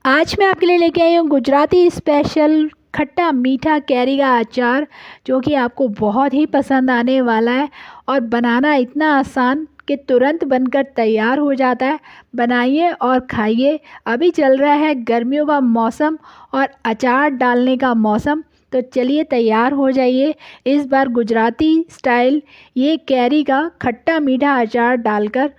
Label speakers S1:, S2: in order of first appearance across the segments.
S1: आज मैं आपके लिए लेके आई हूँ गुजराती स्पेशल खट्टा मीठा कैरी का अचार, जो कि आपको बहुत ही पसंद आने वाला है। और बनाना इतना आसान कि तुरंत बनकर तैयार हो जाता है। बनाइए और खाइए। अभी चल रहा है गर्मियों का मौसम और अचार डालने का मौसम, तो चलिए तैयार हो जाइए। इस बार गुजराती स्टाइल ये कैरी का खट्टा मीठा अचार डालकर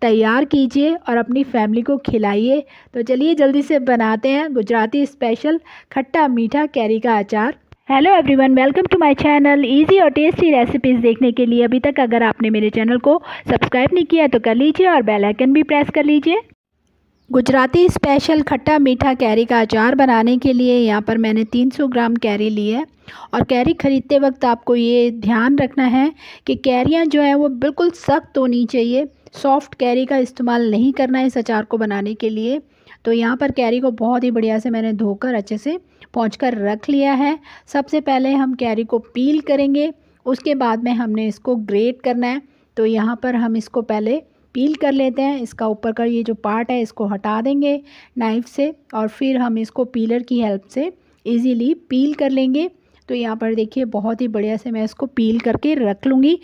S1: तैयार कीजिए और अपनी फैमिली को खिलाइए। तो चलिए जल्दी से बनाते हैं गुजराती स्पेशल खट्टा मीठा कैरी का अचार। Hello everyone, welcome to my channel. Easy और टेस्टी रेसिपीज़ देखने के लिए अभी तक अगर आपने मेरे चैनल को सब्सक्राइब नहीं किया तो कर लीजिए और बेल आइकन भी प्रेस कर लीजिए। गुजराती स्पेशल खट्टा मीठा कैरी का अचार बनाने के लिए यहाँ पर मैंने 300 ग्राम कैरी ली है। और कैरी ख़रीदते वक्त आपको ये ध्यान रखना है कि कैरियाँ जो है वो बिल्कुल सख्त होनी चाहिए। सॉफ्ट कैरी का इस्तेमाल नहीं करना है इस अचार को बनाने के लिए। तो यहाँ पर कैरी को बहुत ही बढ़िया से मैंने धोकर अच्छे से पोंछ कर रख लिया है। सबसे पहले हम कैरी को पील करेंगे, उसके बाद में हमने इसको ग्रेट करना है। तो यहाँ पर हम इसको पहले पील कर लेते हैं। इसका ऊपर का ये जो पार्ट है इसको हटा देंगे नाइफ़ से, और फिर हम इसको पीलर की हेल्प से इजीली पील कर लेंगे। तो यहाँ पर देखिए बहुत ही बढ़िया से मैं इसको पील करके रख लूँगी।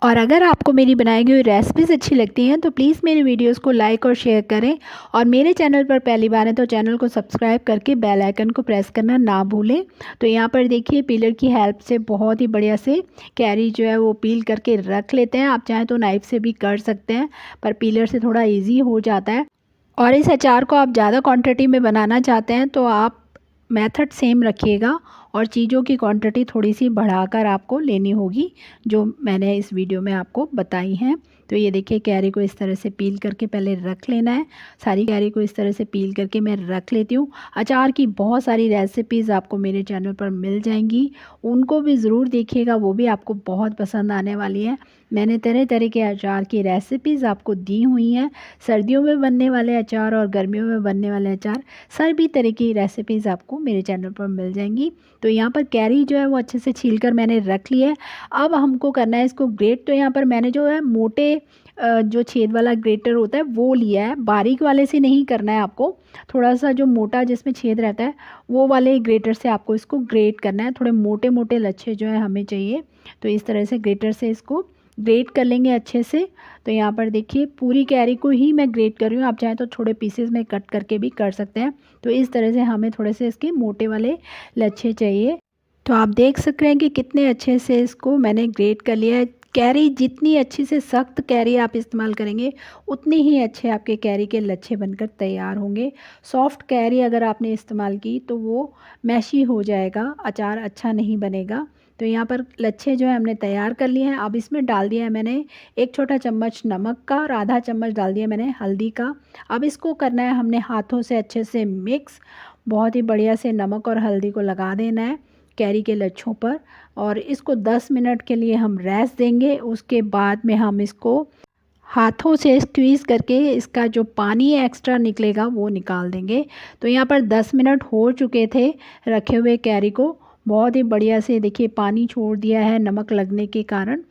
S1: और अगर आपको मेरी बनाई गई रेसिपीज़ अच्छी लगती हैं तो प्लीज़ मेरी वीडियोस को लाइक और शेयर करें। और मेरे चैनल पर पहली बार है तो चैनल को सब्सक्राइब करके बेल आइकन को प्रेस करना ना भूलें। तो यहाँ पर देखिए पीलर की हेल्प से बहुत ही बढ़िया से कैरी जो है वो पील करके रख लेते हैं। आप चाहें तो नाइफ़ से भी कर सकते हैं, पर पीलर से थोड़ा ईजी हो जाता है। और इस अचार को आप ज़्यादा क्वान्टिटी में बनाना चाहते हैं तो आप मेथड सेम रखिएगा और चीज़ों की क्वांटिटी थोड़ी सी बढ़ाकर आपको लेनी होगी, जो मैंने इस वीडियो में आपको बताई हैं। तो ये देखिए कैरी को इस तरह से पील करके पहले रख लेना है। सारी कैरी को इस तरह से पील करके मैं रख लेती हूँ। अचार की बहुत सारी रेसिपीज़ आपको मेरे चैनल पर मिल जाएंगी, उनको भी ज़रूर देखिएगा, वो भी आपको बहुत पसंद आने वाली है। मैंने तरह तरह के अचार की रेसिपीज़ आपको दी हुई हैं। सर्दियों में बनने वाले अचार और गर्मियों में बनने वाले अचार, सभी तरह की रेसिपीज़ आपको मेरे चैनल पर मिल जाएंगी। तो यहाँ पर कैरी जो है वो अच्छे से छीलकर मैंने रख लिया है। अब हमको करना है इसको ग्रेट। तो यहाँ पर मैंने जो है मोटे जो छेद वाला ग्रेटर होता है वो लिया है। बारीक वाले से नहीं करना है आपको, थोड़ा सा जो मोटा जिसमें छेद रहता है वो वाले ग्रेटर से आपको इसको ग्रेट करना है। थोड़े मोटे मोटे लच्छे जो है हमें चाहिए, तो इस तरह से ग्रेटर से इसको ग्रेट कर लेंगे अच्छे से। तो यहाँ पर देखिए पूरी कैरी को ही मैं ग्रेट कर रही हूँ, आप चाहें तो थोड़े पीसेस में कट करके भी कर सकते हैं। तो इस तरह से हमें थोड़े से इसके मोटे वाले लच्छे चाहिए। तो आप देख सक रहे हैं कि कितने अच्छे से इसको मैंने ग्रेट कर लिया है। कैरी जितनी अच्छी से सख्त कैरी आप इस्तेमाल करेंगे उतनी ही अच्छे आपके कैरी के लच्छे बनकर तैयार होंगे। सॉफ्ट कैरी अगर आपने इस्तेमाल की तो वो मैशी हो जाएगा, अचार अच्छा नहीं बनेगा। तो यहाँ पर लच्छे जो है हमने तैयार कर लिए हैं। अब इसमें डाल दिया है मैंने 1 छोटा चम्मच नमक का और आधा चम्मच डाल दिया मैंने हल्दी का। अब इसको करना है हमने हाथों से अच्छे से मिक्स। बहुत ही बढ़िया से नमक और हल्दी को लगा देना है कैरी के लच्छों पर, और इसको 10 मिनट के लिए हम रेस्ट देंगे। उसके बाद में हम इसको हाथों से स्क्वीज़ करके इसका जो पानी एक्स्ट्रा निकलेगा वो निकाल देंगे। तो यहाँ पर 10 मिनट हो चुके थे रखे हुए कैरी को। बहुत ही बढ़िया से देखिए पानी छोड़ दिया है नमक लगने के कारण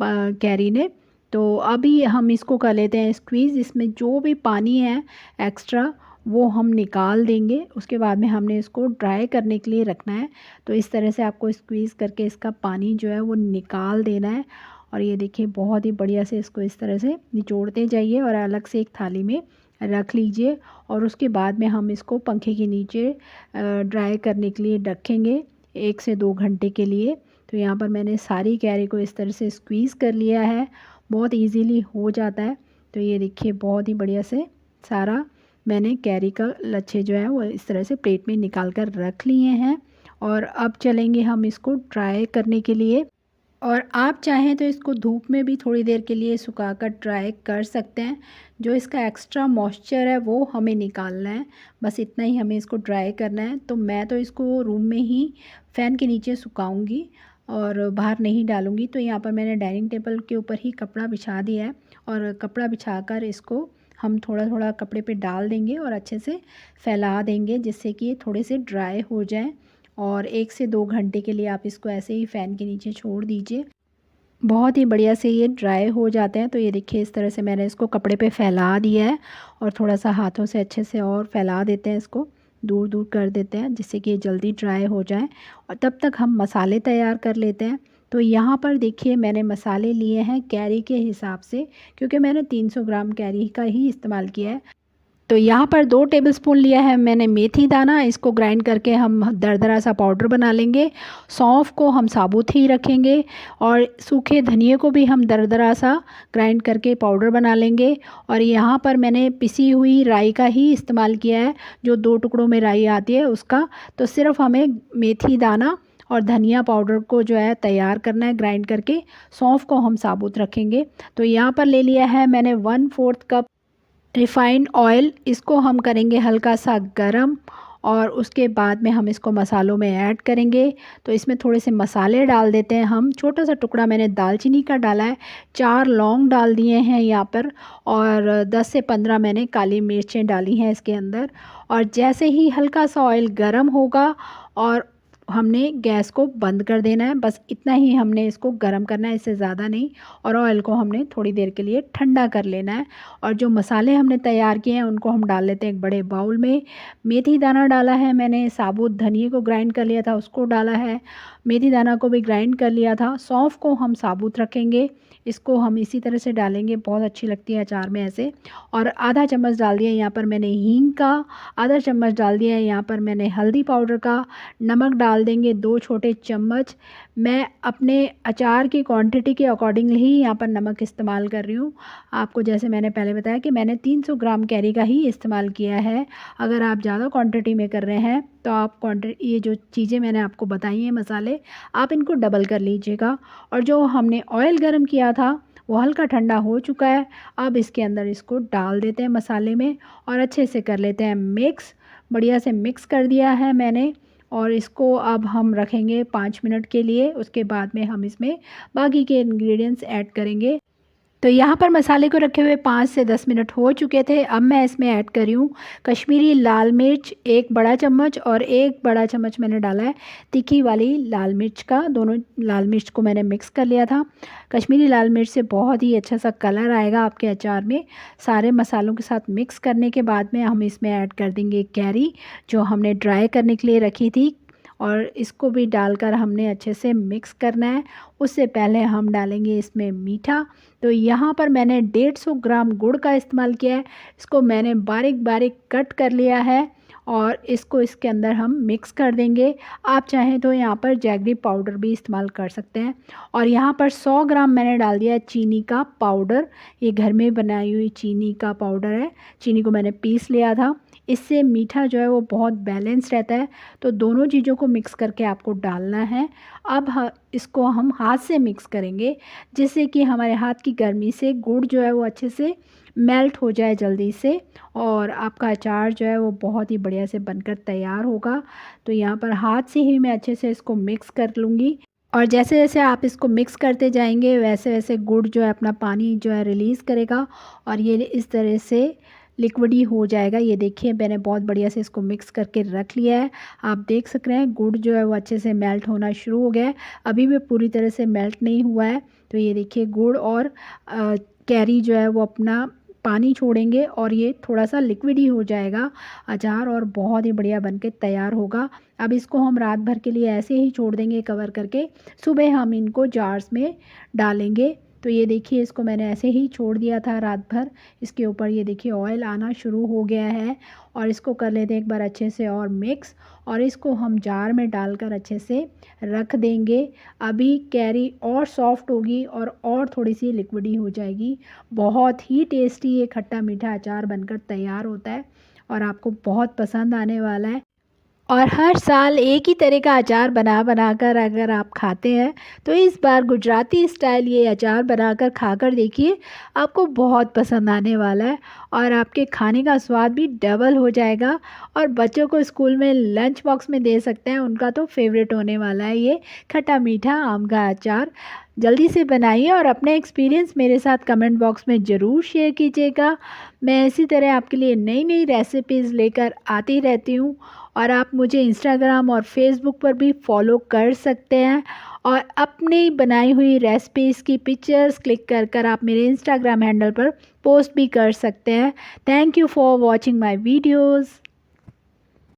S1: कैरी ने। तो अभी हम इसको कर लेते हैं स्क्वीज़। इसमें जो भी पानी है एक्स्ट्रा वो हम निकाल देंगे। उसके बाद में हमने इसको ड्राई करने के लिए रखना है। तो इस तरह से आपको स्क्वीज़ करके इसका पानी जो है वो निकाल देना है। और ये देखिए बहुत ही बढ़िया से इसको इस तरह से निचोड़ते जाइए और अलग से एक थाली में रख लीजिए। और उसके बाद में हम इसको पंखे के नीचे ड्राई करने के लिए रखेंगे 1 से 2 घंटे के लिए। तो यहाँ पर मैंने सारी कैरी को इस तरह से स्क्वीज़ कर लिया है, बहुत इजीली हो जाता है। तो ये देखिए बहुत ही बढ़िया से सारा मैंने कैरी का लच्छे जो है वो इस तरह से प्लेट में निकाल कर रख लिए हैं। और अब चलेंगे हम इसको ड्राई करने के लिए। और आप चाहें तो इसको धूप में भी थोड़ी देर के लिए सुखाकर ड्राई कर सकते हैं। जो इसका एक्स्ट्रा मॉइस्चर है वो हमें निकालना है, बस इतना ही हमें इसको ड्राई करना है। तो मैं तो इसको रूम में ही फ़ैन के नीचे सुखाऊंगी और बाहर नहीं डालूंगी। तो यहाँ पर मैंने डाइनिंग टेबल के ऊपर ही कपड़ा बिछा दिया है, और कपड़ा बिछाकर इसको हम थोड़ा थोड़ा कपड़े पे डाल देंगे और अच्छे से फैला देंगे, जिससे कि ये थोड़े से ड्राई हो जाएं। और 1 से 2 घंटे के लिए आप इसको ऐसे ही फ़ैन के नीचे छोड़ दीजिए। बहुत ही बढ़िया से ये ड्राई हो जाते हैं। तो ये देखिए इस तरह से मैंने इसको कपड़े पे फैला दिया है और थोड़ा सा हाथों से अच्छे से और फैला देते हैं, इसको दूर दूर कर देते हैं जिससे कि ये जल्दी ड्राई हो जाए। और तब तक हम मसाले तैयार कर लेते हैं। तो यहाँ पर देखिए मैंने मसाले लिए हैं कैरी के हिसाब से, क्योंकि मैंने 300 ग्राम कैरी का ही इस्तेमाल किया है। तो यहाँ पर 2 टेबलस्पून लिया है मैंने मेथी दाना, इसको ग्राइंड करके हम दरदरा सा पाउडर बना लेंगे। सौंफ को हम साबुत ही रखेंगे और सूखे धनिए को भी हम दरदरा सा ग्राइंड करके पाउडर बना लेंगे। और यहाँ पर मैंने पिसी हुई राई का ही इस्तेमाल किया है, जो 2 टुकड़ों में राई आती है उसका। तो सिर्फ हमें मेथी दाना और धनिया पाउडर को जो है तैयार करना है ग्राइंड करके, सौंफ को हम साबुत रखेंगे। तो यहाँ पर ले लिया है मैंने 1/4 कप रिफ़ाइंड ऑयल, इसको हम करेंगे हल्का सा गरम और उसके बाद में हम इसको मसालों में ऐड करेंगे। तो इसमें थोड़े से मसाले डाल देते हैं हम। छोटा सा टुकड़ा मैंने दालचीनी का डाला है, 4 लौंग डाल दिए हैं यहाँ पर और 10 से 15 मैंने काली मिर्चें डाली हैं इसके अंदर। और जैसे ही हल्का सा ऑयल गरम होगा और हमने गैस को बंद कर देना है, बस इतना ही हमने इसको गरम करना है, इससे ज़्यादा नहीं। और ऑयल को हमने थोड़ी देर के लिए ठंडा कर लेना है। और जो मसाले हमने तैयार किए हैं उनको हम डाल लेते हैं एक बड़े बाउल में। मेथी दाना डाला है मैंने, साबुत धनिए को ग्राइंड कर लिया था उसको डाला है, मेथी दाना को भी ग्राइंड कर लिया था। सौंफ को हम साबुत रखेंगे, इसको हम इसी तरह से डालेंगे, बहुत अच्छी लगती है अचार में ऐसे। और आधा चम्मच डाल दिया यहाँ पर मैंने हींग का, आधा चम्मच डाल दिया है यहाँ पर मैंने हल्दी पाउडर का। नमक डाल देंगे 2 छोटे चम्मच। मैं अपने अचार की क्वांटिटी के अकॉर्डिंगली ही यहाँ पर नमक इस्तेमाल कर रही हूँ। आपको जैसे मैंने पहले बताया कि मैंने 300 ग्राम कैरी का ही इस्तेमाल किया है। अगर आप ज़्यादा क्वांटिटी में कर रहे हैं तो आप ये जो चीज़ें मैंने आपको बताई हैं मसाले, आप इनको डबल कर लीजिएगा। और जो हमने ऑयल गरम किया था वो हल्का ठंडा हो चुका है। अब इसके अंदर इसको डाल देते हैं मसाले में और अच्छे से कर लेते हैं मिक्स। बढ़िया से मिक्स कर दिया है मैंने और इसको अब हम रखेंगे 5 मिनट के लिए। उसके बाद में हम इसमें बाकी के इंग्रेडिएंट्स ऐड करेंगे। तो यहाँ पर मसाले को रखे हुए 5 से 10 मिनट हो चुके थे। अब मैं इसमें ऐड कर रही हूँ कश्मीरी लाल मिर्च 1 बड़ा चम्मच और 1 बड़ा चम्मच मैंने डाला है तीखी वाली लाल मिर्च का। दोनों लाल मिर्च को मैंने मिक्स कर लिया था। कश्मीरी लाल मिर्च से बहुत ही अच्छा सा कलर आएगा आपके अचार में। सारे मसालों के साथ मिक्स करने के बाद में हम इसमें ऐड कर देंगे कैरी, जो हमने ड्राई करने के लिए रखी थी, और इसको भी डालकर हमने अच्छे से मिक्स करना है। उससे पहले हम डालेंगे इसमें मीठा। तो यहाँ पर मैंने 150 ग्राम गुड़ का इस्तेमाल किया है, इसको मैंने बारीक बारीक कट कर लिया है और इसको इसके अंदर हम मिक्स कर देंगे। आप चाहें तो यहाँ पर जैगरी पाउडर भी इस्तेमाल कर सकते हैं। और यहाँ पर 100 ग्राम मैंने डाल दिया है चीनी का पाउडर, ये घर में बनाई हुई चीनी का पाउडर है। चीनी को मैंने पीस लिया था, इससे मीठा जो है वो बहुत बैलेंस रहता है। तो दोनों चीज़ों को मिक्स करके आपको डालना है। अब इसको हम हाथ से मिक्स करेंगे, जिससे कि हमारे हाथ की गर्मी से गुड़ जो है वो अच्छे से मेल्ट हो जाए जल्दी से, और आपका अचार जो है वो बहुत ही बढ़िया से बनकर तैयार होगा। तो यहाँ पर हाथ से ही मैं अच्छे से इसको मिक्स कर लूँगी। और जैसे जैसे आप इसको मिक्स करते जाएंगे वैसे वैसे गुड़ जो है अपना पानी जो है रिलीज़ करेगा और ये इस तरह से लिक्विडी हो जाएगा। ये देखिए मैंने बहुत बढ़िया से इसको मिक्स करके रख लिया है। आप देख सक रहे हैं गुड़ जो है वो अच्छे से मेल्ट होना शुरू हो गया है, अभी भी पूरी तरह से मेल्ट नहीं हुआ है। तो ये देखिए गुड़ और कैरी जो है वो अपना पानी छोड़ेंगे और ये थोड़ा सा लिक्विडी हो जाएगा अचार, और बहुत ही बढ़िया बनके तैयार होगा। अब इसको हम रात भर के लिए ऐसे ही छोड़ देंगे कवर करके, सुबह हम इनको जार्स में डालेंगे। तो ये देखिए इसको मैंने ऐसे ही छोड़ दिया था रात भर। इसके ऊपर ये देखिए ऑयल आना शुरू हो गया है और इसको कर लेते हैं एक बार अच्छे से और मिक्स, और इसको हम जार में डालकर अच्छे से रख देंगे। अभी कैरी और सॉफ्ट होगी और थोड़ी सी लिक्विडी हो जाएगी। बहुत ही टेस्टी ये खट्टा मीठा अचार बनकर तैयार होता है और आपको बहुत पसंद आने वाला है। और हर साल एक ही तरह का अचार बना बना कर अगर आप खाते हैं तो इस बार गुजराती स्टाइल ये अचार बनाकर खाकर देखिए, आपको बहुत पसंद आने वाला है और आपके खाने का स्वाद भी डबल हो जाएगा। और बच्चों को स्कूल में लंच बॉक्स में दे सकते हैं, उनका तो फेवरेट होने वाला है ये खट्टा मीठा आम का अचार। जल्दी से बनाइए और अपने एक्सपीरियंस मेरे साथ कमेंट बॉक्स में ज़रूर शेयर कीजिएगा। मैं इसी तरह आपके लिए नई नई रेसिपीज़ लेकर आती रहती हूँ और आप मुझे इंस्टाग्राम और फेसबुक पर भी फॉलो कर सकते हैं। और अपनी बनाई हुई रेसिपीज़ की पिक्चर्स क्लिक कर कर आप मेरे इंस्टाग्राम हैंडल पर पोस्ट भी कर सकते हैं। Thank you for watching my videos.